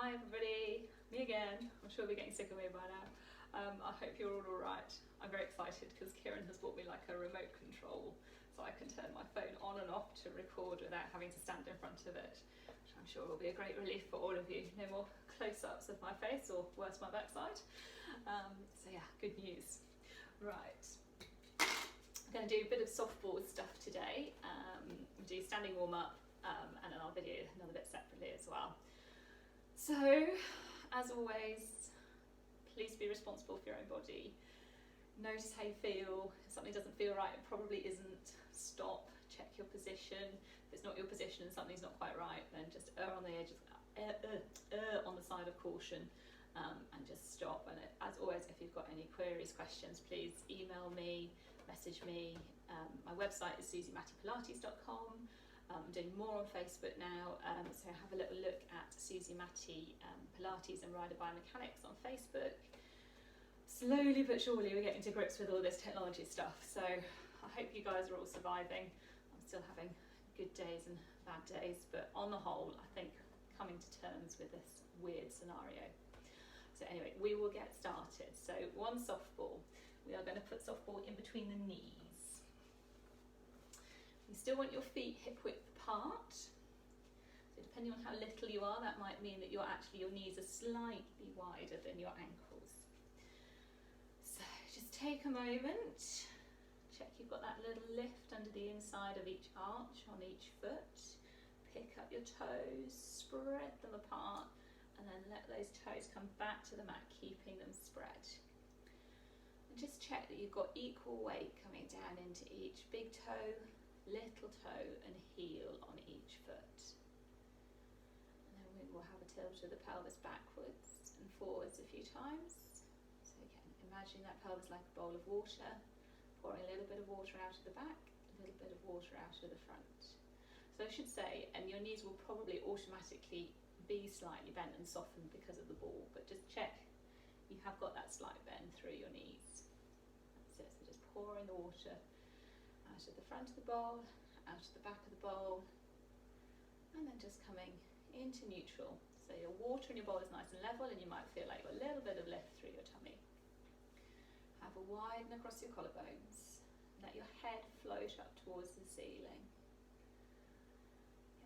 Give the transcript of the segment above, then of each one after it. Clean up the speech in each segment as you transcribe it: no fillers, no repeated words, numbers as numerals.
Hi everybody, me again. I'm sure we're getting sick of me by now. I hope you're all alright. I'm very excited because Kieran has bought me like a remote control so I can turn my phone on and off to record without having to stand in front of it, which I'm sure will be a great relief for all of you. No more close-ups of my face or worse, my backside. So yeah, good news. Right. I'm going to do a bit of softball stuff today. We'll do standing warm-up and then I'll video another bit separately as well. So, as always, please be responsible for your own body. Notice how you feel. If something doesn't feel right, it probably isn't. Stop, check your position. If it's not your position and something's not quite right, then just err on the edge of, err on the side of caution, and just stop. And as always, if you've got any queries, questions, please email me, message me. My website is susiemattypilates.com. I'm doing more on Facebook now, so have a little look at Susie Matty Pilates and Rider Biomechanics on Facebook. Slowly but surely we're getting to grips with all this technology stuff, so I hope you guys are all surviving. I'm still having good days and bad days, but on the whole I think coming to terms with this weird scenario. So anyway, we will get started. So one softball. We are going to put softball in between the knees. You still want your feet hip width apart. So depending on how little you are, that might mean that your knees are slightly wider than your ankles. So just take a moment, check you've got that little lift under the inside of each arch on each foot. Pick up your toes, spread them apart, and then let those toes come back to the mat, keeping them spread. And just check that you've got equal weight coming down into each big toe, little toe and heel on each foot. And then we will have a tilt of the pelvis backwards and forwards a few times. So again, imagine that pelvis like a bowl of water, pouring a little bit of water out of the back, a little bit of water out of the front. So I should say, and your knees will probably automatically be slightly bent and softened because of the ball, but just check you have got that slight bend through your knees. That's it, so just pouring the water out of the front of the bowl, out of the back of the bowl, and then just coming into neutral. So your water in your bowl is nice and level, and you might feel like a little bit of lift through your tummy. Have a widen across your collarbones. Let your head float up towards the ceiling.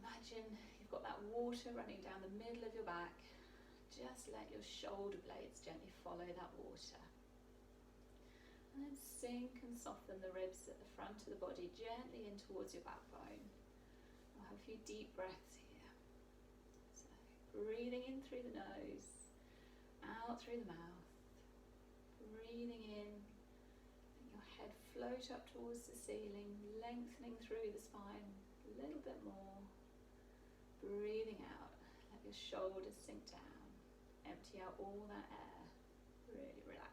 Imagine you've got that water running down the middle of your back. Just let your shoulder blades gently follow that water. And then sink and soften the ribs at the front of the body gently in towards your backbone. We'll have a few deep breaths here. So breathing in through the nose, out through the mouth. Breathing in, let your head float up towards the ceiling, lengthening through the spine a little bit more. Breathing out, let your shoulders sink down. Empty out all that air. Really relax.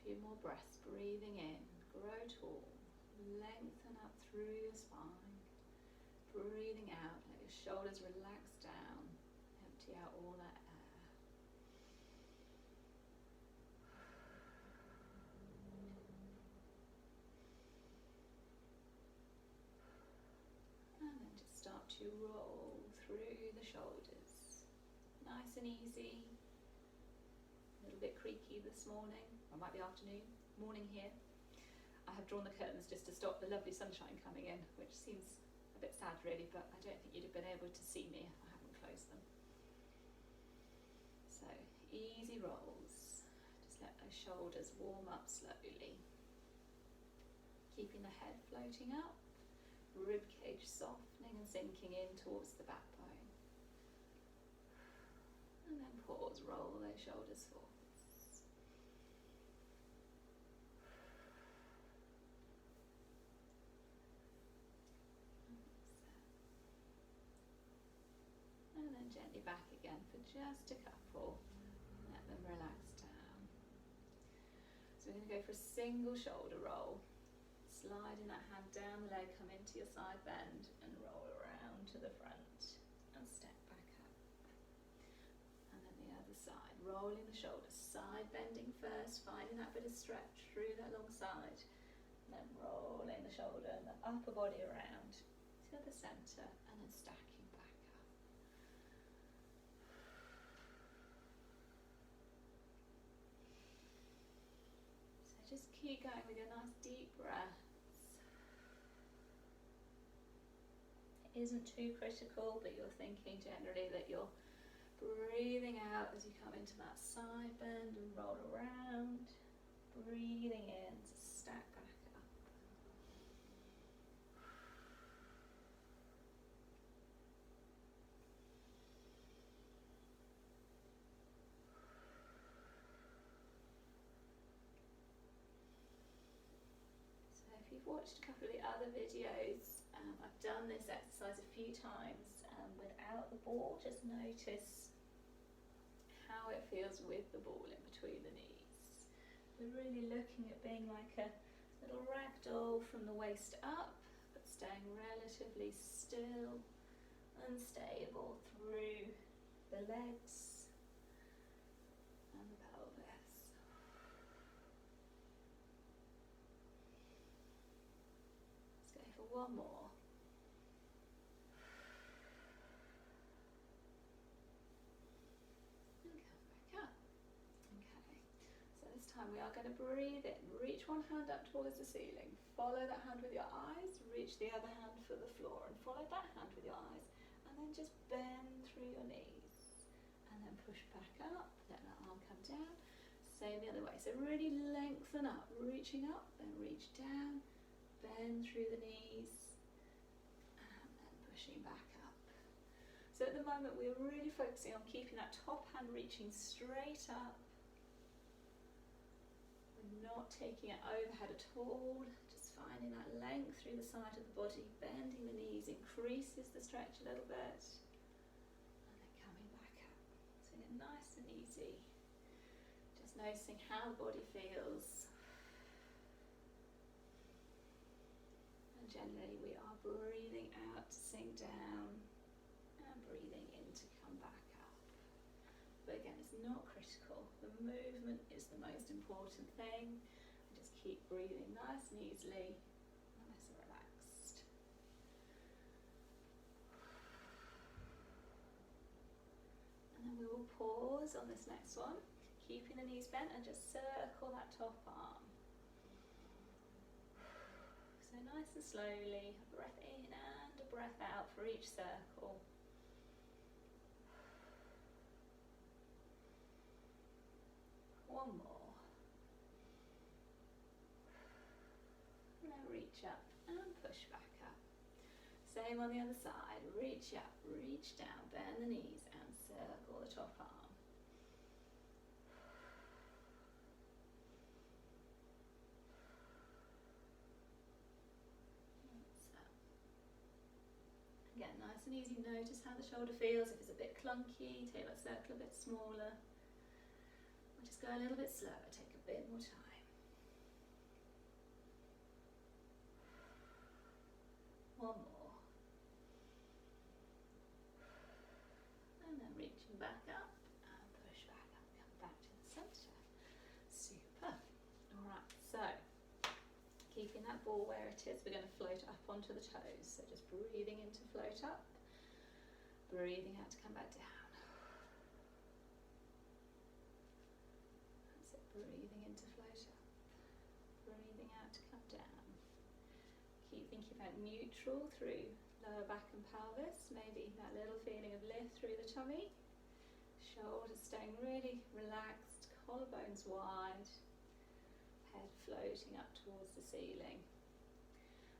A few more breaths, breathing in, grow tall, lengthen up through your spine. Breathing out, let your shoulders relax down, empty out all that air. And then just start to roll through the shoulders. Nice and easy. A little bit creaky this morning, or it might be afternoon, morning here. I have drawn the curtains just to stop the lovely sunshine coming in, which seems a bit sad really, but I don't think you'd have been able to see me if I hadn't closed them. So, easy rolls. Just let those shoulders warm up slowly. Keeping the head floating up, rib cage softening and sinking in towards the backbone. And then pause, roll those shoulders forwards. And then gently back again for just a couple. Let them relax down. So we're going to go for a single shoulder roll. Sliding that hand down the leg, come into your side bend and roll around to the front and step back up. And then the other side, rolling the shoulders, side bending first, finding that bit of stretch through that long side, and then rolling the shoulder and the upper body around to the centre, and then stacking back up. So just keep going with your nice deep breaths. It isn't too critical, but you're thinking generally that you're breathing out as you come into that side bend and roll around, breathing in to stack back up. So if you've watched a couple of the other videos, I've done this exercise a few times without the ball. Just notice how it feels with the ball in between the knees. We're really looking at being like a little rag doll from the waist up, but staying relatively still and stable through the legs and the pelvis. Let's go for one more. We are going to breathe in, reach one hand up towards the ceiling, follow that hand with your eyes, reach the other hand for the floor and follow that hand with your eyes, and then just bend through your knees and then push back up, let that arm come down, same the other way. So really lengthen up, reaching up, then reach down, bend through the knees and then pushing back up. So at the moment we're really focusing on keeping that top hand reaching straight up. Not taking it overhead at all, just finding that length through the side of the body, bending the knees, increases the stretch a little bit, and then coming back up. So nice and easy, just noticing how the body feels. And generally we are breathing out to sink down and breathing in to come back up. But again, it's not critical. The movement is the most important thing. Just keep breathing nice and easily, nice and relaxed. And then we will pause on this next one, keeping the knees bent, and just circle that top arm. So nice and slowly, a breath in and a breath out for each circle. One more. And then reach up and push back up. Same on the other side. Reach up, reach down, bend the knees and circle the top arm. Again, nice and easy. Notice how the shoulder feels. If it's a bit clunky, take that circle a bit smaller. Just go a little bit slower, take a bit more time. One more. And then reaching back up and push back up, come back to the centre. Super. Alright, so keeping that ball where it is, we're going to float up onto the toes. So just breathing in to float up, breathing out to come back down. Breathing in to float up, breathing out to come down. Keep thinking about neutral through lower back and pelvis, maybe that little feeling of lift through the tummy. Shoulders staying really relaxed, collarbones wide, head floating up towards the ceiling.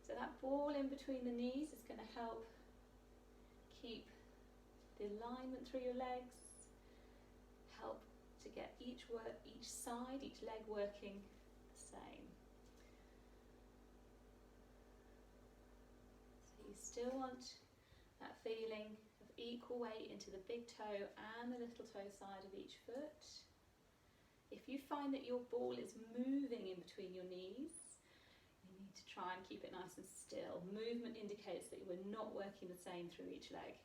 So that ball in between the knees is going to help keep the alignment through your legs, help to get each side, each leg working the same. So you still want that feeling of equal weight into the big toe and the little toe side of each foot. If you find that your ball is moving in between your knees, you need to try and keep it nice and still. Movement indicates that you are not working the same through each leg.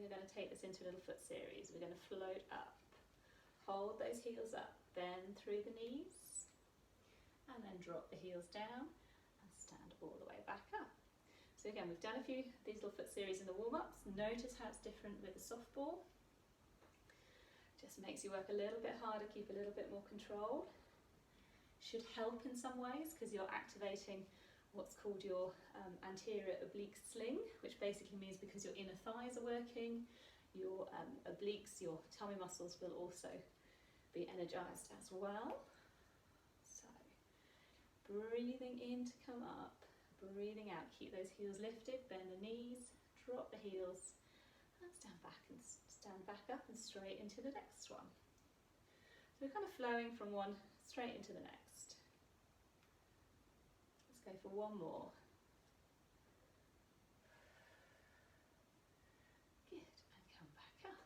we're going to take this into a little foot series. We're going to float up, hold those heels up, bend through the knees, and then drop the heels down and stand all the way back up. So again, we've done a few of these little foot series in the warm-ups. Notice how it's different with the softball. Just makes you work a little bit harder, keep a little bit more control. Should help in some ways because you're activating what's called your anterior oblique sling, which basically means because your inner thighs are working, your obliques, your tummy muscles will also be energized as well. So, breathing in to come up, breathing out, keep those heels lifted, bend the knees, drop the heels, and stand back up and straight into the next one. So we're kind of flowing from one straight into the next. Go for one more. Good, and come back up.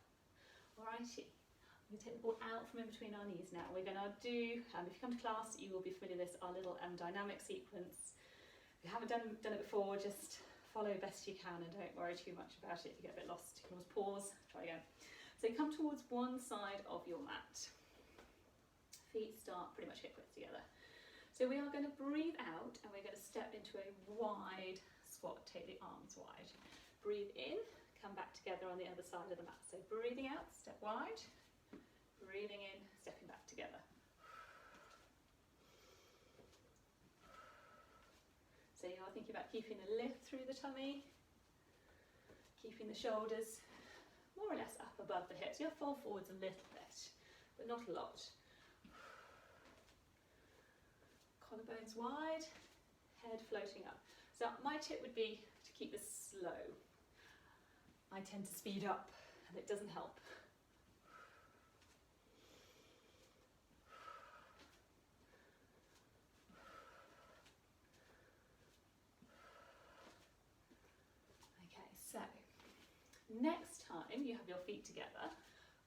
Alrighty, we're going to take the ball out from in between our knees now. We're going to do, if you come to class, you will be familiar with this, our little dynamic sequence. If you haven't done it before, just follow best you can and don't worry too much about it. If you get a bit lost, you can always pause, try again. So you come towards one side of your mat. Feet start pretty much hip width together. So we are going to breathe out and we're going to step into a wide squat, take the arms wide. Breathe in, come back together on the other side of the mat. So breathing out, step wide, breathing in, stepping back together. So you are thinking about keeping the lift through the tummy, keeping the shoulders more or less up above the hips. You'll fall forwards a little bit, but not a lot. Collarbones wide, head floating up. So my tip would be to keep this slow. I tend to speed up and it doesn't help. Okay, so next time you have your feet together,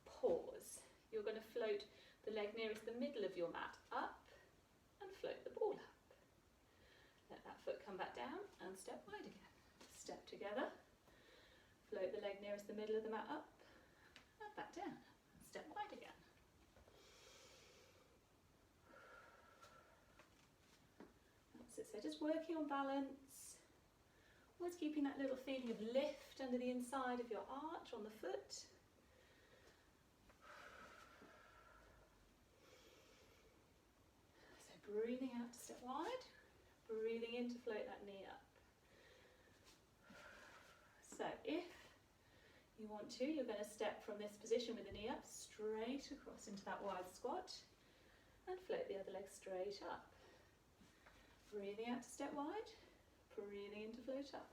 pause. You're going to float the leg nearest the middle of your mat up and float the ball up. Let that foot come back down and step wide again. Step together, float the leg nearest the middle of the mat up and back down. Step wide again. That's it, so just working on balance, always keeping that little feeling of lift under the inside of your arch on the foot. Breathing out to step wide, breathing in to float that knee up. So if you want to, you're going to step from this position with the knee up straight across into that wide squat and float the other leg straight up. Breathing out to step wide, breathing in to float up.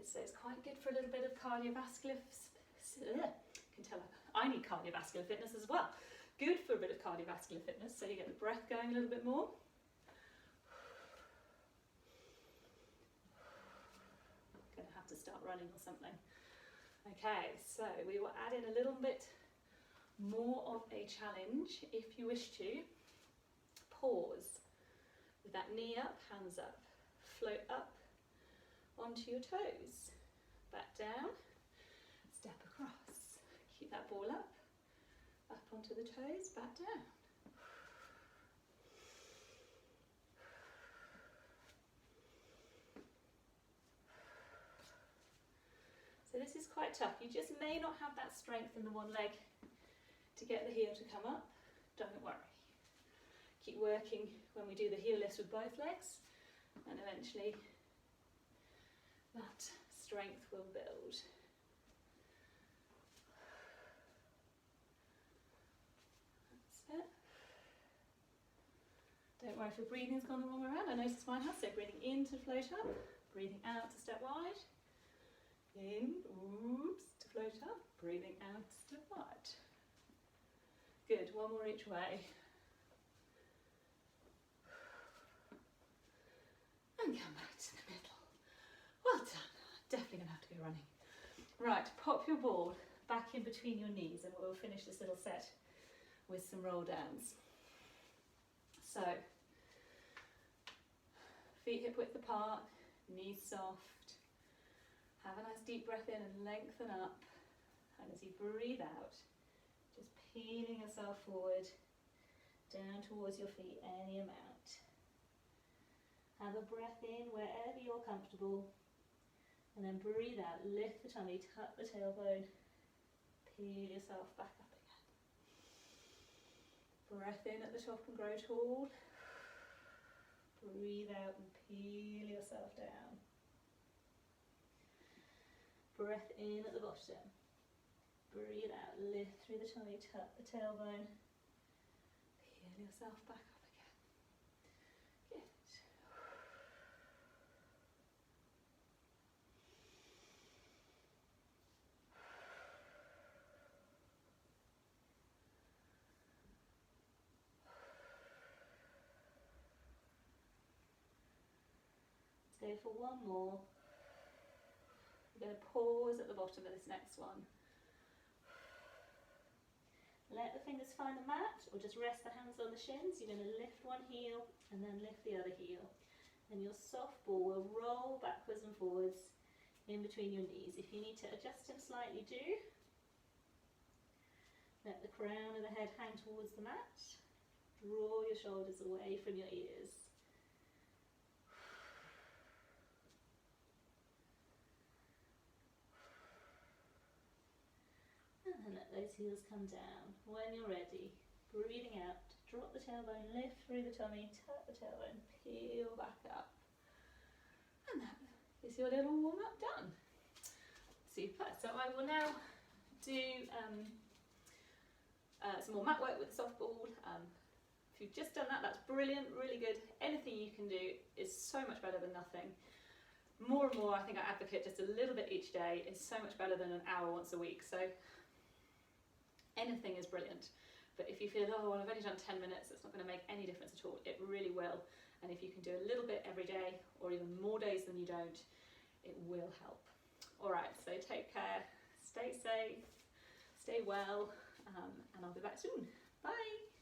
So it's quite good for a little bit of cardiovascular, can tell I need cardiovascular fitness as well. Good for a bit of cardiovascular fitness, so you get the breath going a little bit more. Gonna have to start running or something. Okay, so we will add in a little bit more of a challenge if you wish to. Pause with that knee up, hands up, float up onto your toes, back down, step across, keep that ball up onto the toes, back down. So this is quite tough. You just may not have that strength in the one leg to get the heel to come up. Don't worry. Keep working when we do the heel lifts with both legs, and eventually that strength will build. That's it. Don't worry if your breathing's gone the wrong way around. I noticed mine has, so breathing in to float up, breathing out to step wide, in, oops, to float up, breathing out to step wide. Good, one more each way. And come back to the middle. Well done. Definitely going to have to go running. Right, pop your ball back in between your knees and we'll finish this little set with some roll downs. So, feet hip width apart, knees soft. Have a nice deep breath in and lengthen up. And as you breathe out, just peeling yourself forward, down towards your feet, any amount. Have a breath in wherever you're comfortable. And then breathe out, lift the tummy, tuck the tailbone, peel yourself back up again. Breath in at the top and grow tall. Breathe out and peel yourself down. Breath in at the bottom. Breathe out, lift through the tummy, tuck the tailbone. Peel yourself back up again. Good. Let's go for one more. We're going to pause at the bottom of this next one. Let the fingers find the mat, or just rest the hands on the shins. You're going to lift one heel and then lift the other heel. And your soft ball will roll backwards and forwards in between your knees. If you need to adjust him slightly, do. Let the crown of the head hang towards the mat. Draw your shoulders away from your ears. And let those heels come down. When you're ready, breathing out, drop the tailbone, lift through the tummy, tuck the tailbone, peel back up. And that is your little warm-up done. Super. So I will now do some more mat work with the soft ball. If you've just done that, that's brilliant, really good. Anything you can do is so much better than nothing. More and more, I think I advocate just a little bit each day is so much better than an hour once a week. So anything is brilliant, but if you feel, oh, well, I've only done 10 minutes, it's not going to make any difference at all, it really will. And if you can do a little bit every day, or even more days than you don't, it will help. All right, so take care, stay safe, stay well, and I'll be back soon. Bye.